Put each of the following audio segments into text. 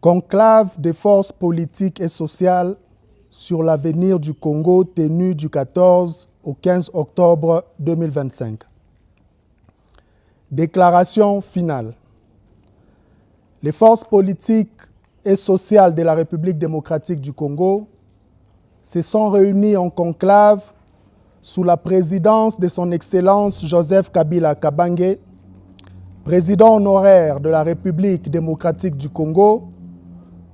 Conclave des forces politiques et sociales sur l'avenir du Congo tenu du 14 au 15 octobre 2025. Déclaration finale. Les forces politiques et sociales de la République démocratique du Congo se sont réunies en conclave sous la présidence de son Excellence Joseph Kabila Kabange, président honoraire de la République démocratique du Congo,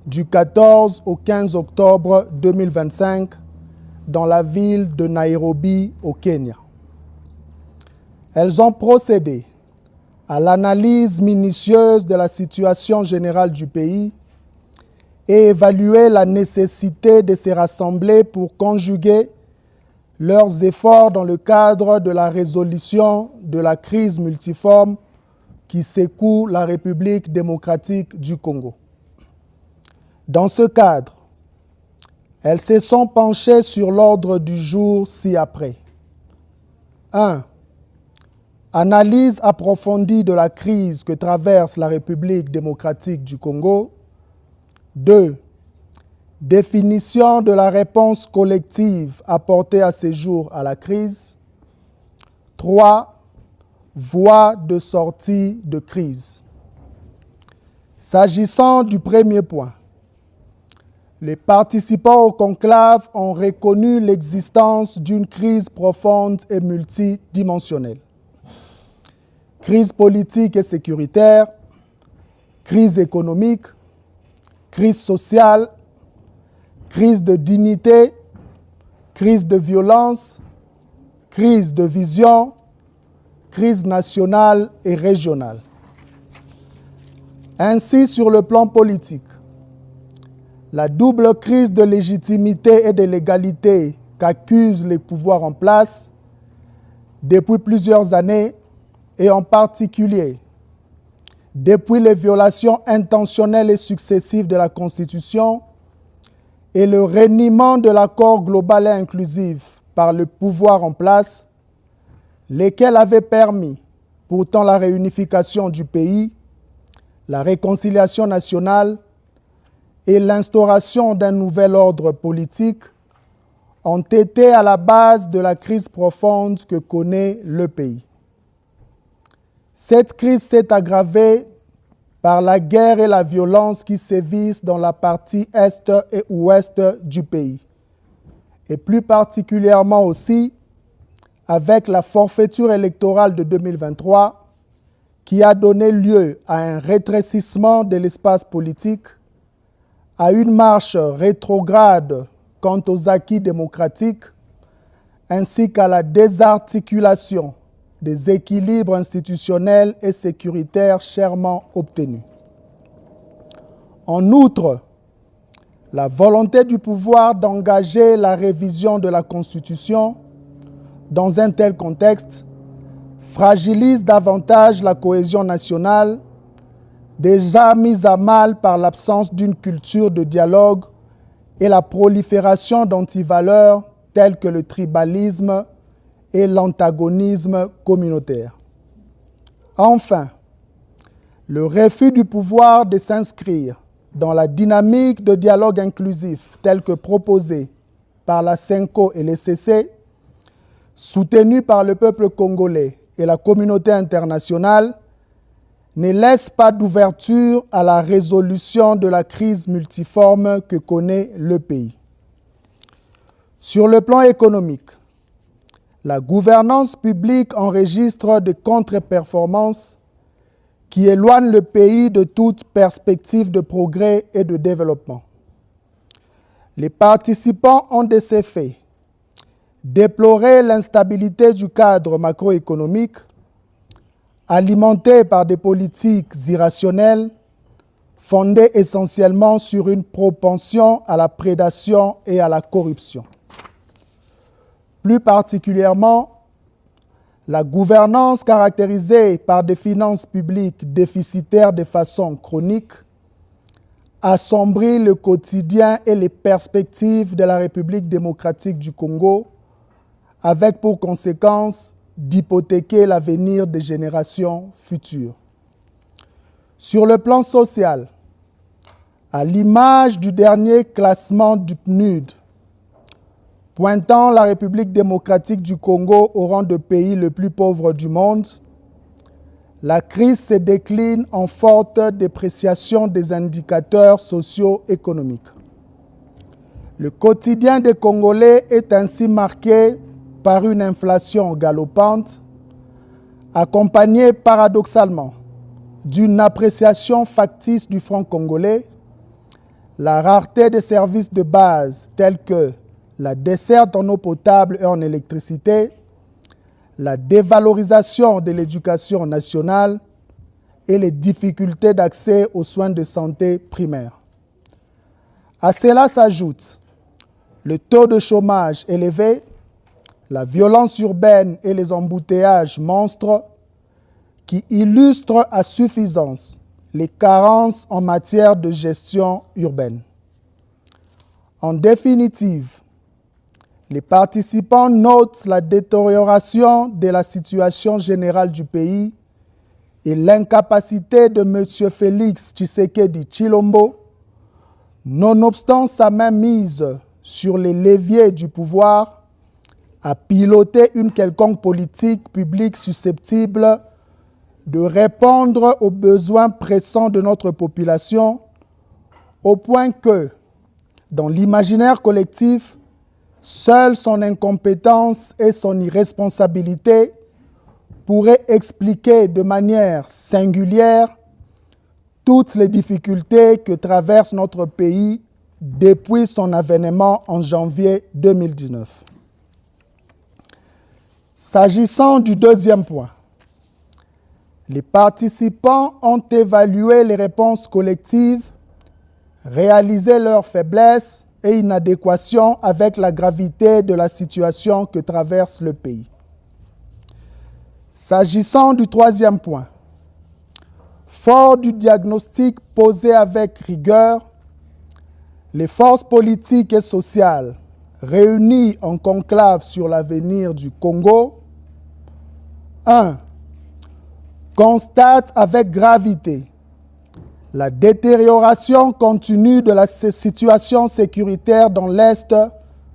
du 14 au 15 octobre 2025 dans la ville de Nairobi au Kenya. Elles ont procédé à l'analyse minutieuse de la situation générale du pays et évalué la nécessité de se rassembler pour conjuguer leurs efforts dans le cadre de la résolution de la crise multiforme qui secoue la République démocratique du Congo. Dans ce cadre, elles se sont penchées sur l'ordre du jour ci-après. 1. Analyse approfondie de la crise que traverse la République démocratique du Congo. 2. Définition de la réponse collective apportée à ce jour à la crise. 3. Voie de sortie de crise. S'agissant du premier point, les participants au conclave ont reconnu l'existence d'une crise profonde et multidimensionnelle. Crise politique et sécuritaire, crise économique, crise sociale, crise de dignité, crise de violence, crise de vision, crise nationale et régionale. Ainsi, sur le plan politique, la double crise de légitimité et de légalité qu'accusent les pouvoirs en place depuis plusieurs années et en particulier depuis les violations intentionnelles et successives de la Constitution et le reniement de l'accord global et inclusif par le pouvoir en place, lesquels avaient permis pourtant la réunification du pays, la réconciliation nationale et l'instauration d'un nouvel ordre politique, ont été à la base de la crise profonde que connaît le pays. Cette crise s'est aggravée par la guerre et la violence qui sévissent dans la partie est et ouest du pays, et plus particulièrement aussi avec la forfaiture électorale de 2023 qui a donné lieu à un rétrécissement de l'espace politique, à une marche rétrograde quant aux acquis démocratiques, ainsi qu'à la désarticulation des équilibres institutionnels et sécuritaires chèrement obtenus. En outre, la volonté du pouvoir d'engager la révision de la Constitution dans un tel contexte fragilise davantage la cohésion nationale, déjà mise à mal par l'absence d'une culture de dialogue et la prolifération d'antivaleurs telles que le tribalisme et l'antagonisme communautaire. Enfin, le refus du pouvoir de s'inscrire dans la dynamique de dialogue inclusif telle que proposée par la CENCO et l'ECC, soutenue par le peuple congolais et la communauté internationale, ne laisse pas d'ouverture à la résolution de la crise multiforme que connaît le pays. Sur le plan économique, la gouvernance publique enregistre des contre-performances qui éloignent le pays de toute perspective de progrès et de développement. Les participants ont de ces faits déploré l'instabilité du cadre macroéconomique alimenté par des politiques irrationnelles fondées essentiellement sur une propension à la prédation et à la corruption. Plus particulièrement, la gouvernance caractérisée par des finances publiques déficitaires de façon chronique assombrit le quotidien et les perspectives de la République démocratique du Congo, avec pour conséquence d'hypothéquer l'avenir des générations futures. Sur le plan social, À l'image du dernier classement du PNUD, pointant la République démocratique du Congo au rang de pays le plus pauvre du monde, la crise se décline en forte dépréciation des indicateurs socio-économiques. Le quotidien des Congolais est ainsi marqué par une inflation galopante, accompagnée paradoxalement d'une appréciation factice du franc congolais, la rareté des services de base tels que la desserte en eau potable et en électricité, la dévalorisation de l'éducation nationale et les difficultés d'accès aux soins de santé primaires. À cela s'ajoute le taux de chômage élevé, la violence urbaine et les embouteillages monstres qui illustrent à suffisance les carences en matière de gestion urbaine. En définitive, les participants notent la détérioration de la situation générale du pays et l'incapacité de M. Félix Tshisekedi Tshilombo, nonobstant sa mainmise sur les leviers du pouvoir, à piloter une quelconque politique publique susceptible de répondre aux besoins pressants de notre population, au point que, dans l'imaginaire collectif, seule son incompétence et son irresponsabilité pourraient expliquer de manière singulière toutes les difficultés que traverse notre pays depuis son avènement en janvier 2019. S'agissant du deuxième point, les participants ont évalué les réponses collectives, réalisé leurs faiblesses et inadéquations avec la gravité de la situation que traverse le pays. S'agissant du troisième point, fort du diagnostic posé avec rigueur, les forces politiques et sociales réunies en conclave sur l'avenir du Congo, 1. Constatent avec gravité la détérioration continue de la situation sécuritaire dans l'Est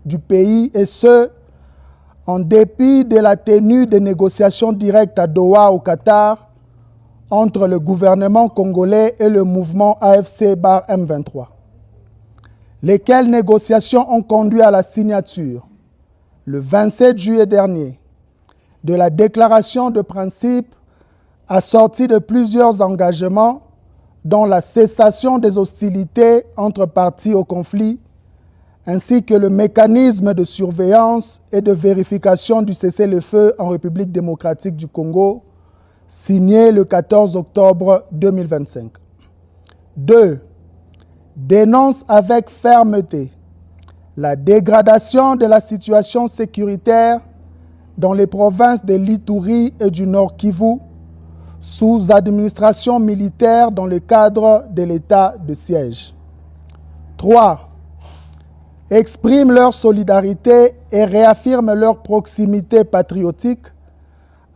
du pays et ce, en dépit de la tenue des négociations directes à Doha au Qatar entre le gouvernement congolais et le mouvement AFC/M23, lesquelles négociations ont conduit à la signature, le 27 juillet dernier, de la déclaration de principe assortie de plusieurs engagements dont la cessation des hostilités entre parties au conflit, ainsi que le mécanisme de surveillance et de vérification du cessez-le-feu en République démocratique du Congo, signé le 14 octobre 2025. 2. Dénonce avec fermeté la dégradation de la situation sécuritaire dans les provinces de l'Ituri et du Nord Kivu, sous administration militaire dans le cadre de l'état de siège. 3. Expriment leur solidarité et réaffirment leur proximité patriotique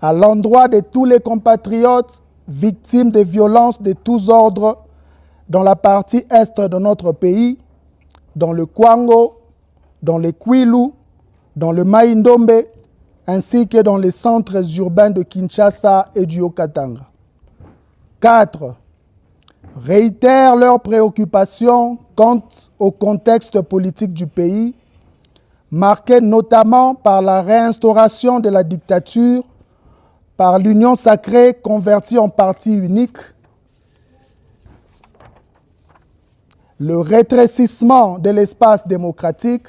à l'endroit de tous les compatriotes victimes de violences de tous ordres dans la partie est de notre pays, dans le Kwango, dans le Kwilu, dans le Mai-Ndombe, ainsi que dans les centres urbains de Kinshasa et du Haut-Katanga. 4. Réitèrent leurs préoccupations quant au contexte politique du pays, marqué notamment par la réinstauration de la dictature, par l'union sacrée convertie en parti unique, le rétrécissement de l'espace démocratique,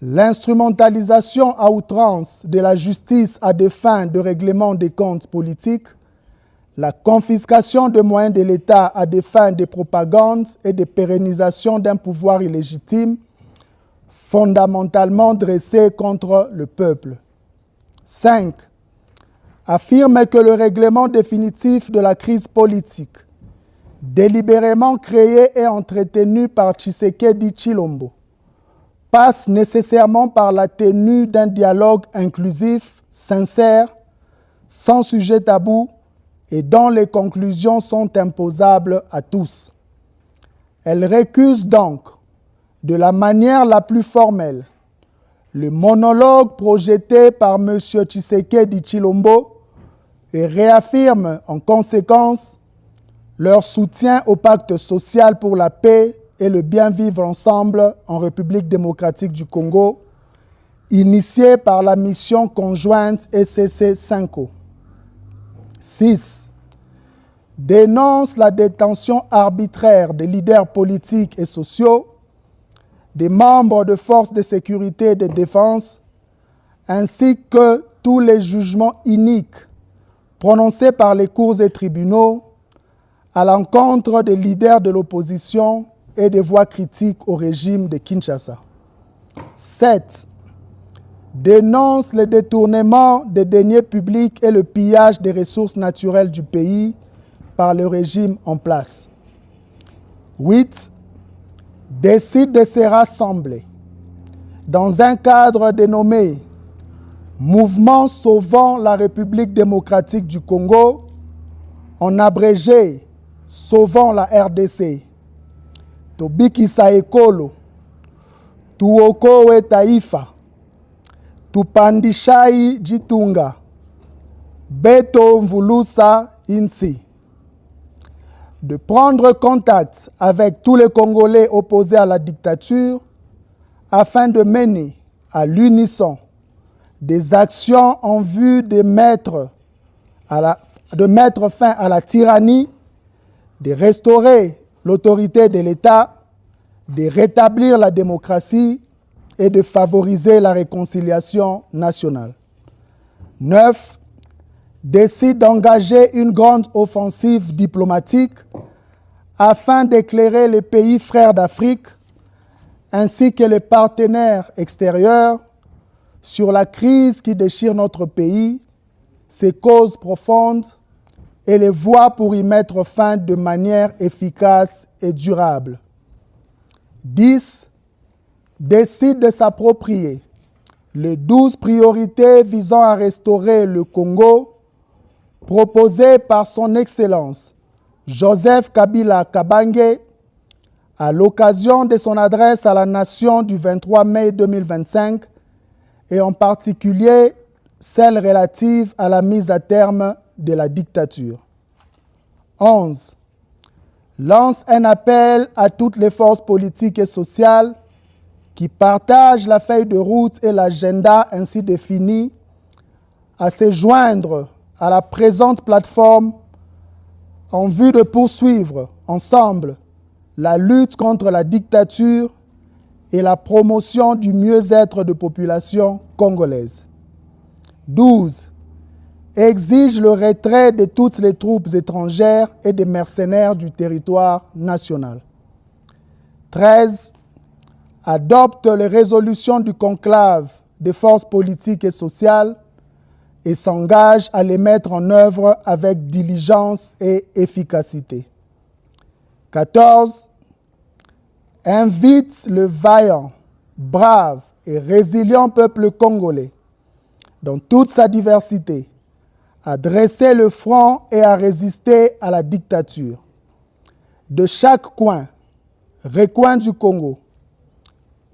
l'instrumentalisation à outrance de la justice à des fins de règlement des comptes politiques, la confiscation de moyens de l'État à des fins de propagande et de pérennisation d'un pouvoir illégitime, fondamentalement dressé contre le peuple. 5. Affirme que le règlement définitif de la crise politique, délibérément créé et entretenu par Tshisekedi Tshilombo, passe nécessairement par la tenue d'un dialogue inclusif, sincère, sans sujet tabou et dont les conclusions sont imposables à tous. Elle récuse donc, de la manière la plus formelle, le monologue projeté par M. Tshisekedi Tshilombo et réaffirme en conséquence leur soutien au pacte social pour la paix et le bien vivre ensemble en République démocratique du Congo, initié par la mission conjointe ECC-5O. 6. Dénonce la détention arbitraire des leaders politiques et sociaux, des membres de forces de sécurité et de défense, ainsi que tous les jugements iniques prononcés par les cours et tribunaux à l'encontre des leaders de l'opposition et des voix critiques au régime de Kinshasa. 7. Dénonce le détournement des deniers publics et le pillage des ressources naturelles du pays par le régime en place. 8. Décide de se rassembler dans un cadre dénommé Mouvement Sauvant la République démocratique du Congo, en abrégé Sauvant la RDC. Tobikisa ekolo, tuokoe taifa, tupandishai jitunga, beto mvulusa insi. De prendre contact avec tous les Congolais opposés à la dictature afin de mener à l'unisson des actions en vue de mettre fin à la tyrannie, de restaurer l'autorité de l'État, de rétablir la démocratie et de favoriser la réconciliation nationale. 9. Décide d'engager une grande offensive diplomatique afin d'éclairer les pays frères d'Afrique ainsi que les partenaires extérieurs sur la crise qui déchire notre pays, ses causes profondes et les voies pour y mettre fin de manière efficace et durable. 10. Décide de s'approprier les 12 priorités visant à restaurer le Congo proposées par son Excellence Joseph Kabila Kabange à l'occasion de son adresse à la nation du 23 mai 2025 et en particulier celle relative à la mise à terme de la dictature. 11. Lance un appel à toutes les forces politiques et sociales qui partagent la feuille de route et l'agenda ainsi défini à se joindre à la présente plateforme en vue de poursuivre ensemble la lutte contre la dictature et la promotion du mieux-être de population congolaise. 12. Exige le retrait de toutes les troupes étrangères et des mercenaires du territoire national. 13. Adopte les résolutions du conclave des forces politiques et sociales et s'engage à les mettre en œuvre avec diligence et efficacité. 14. Invite le vaillant, brave et résilient peuple congolais, dans toute sa diversité, à dresser le front et à résister à la dictature. De chaque recoin du Congo,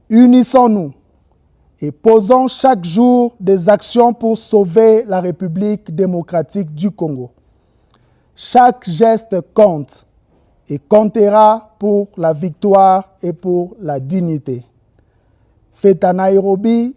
unissons-nous et posons chaque jour des actions pour sauver la République démocratique du Congo. Chaque geste compte et comptera pour la victoire et pour la dignité. Fait à Nairobi,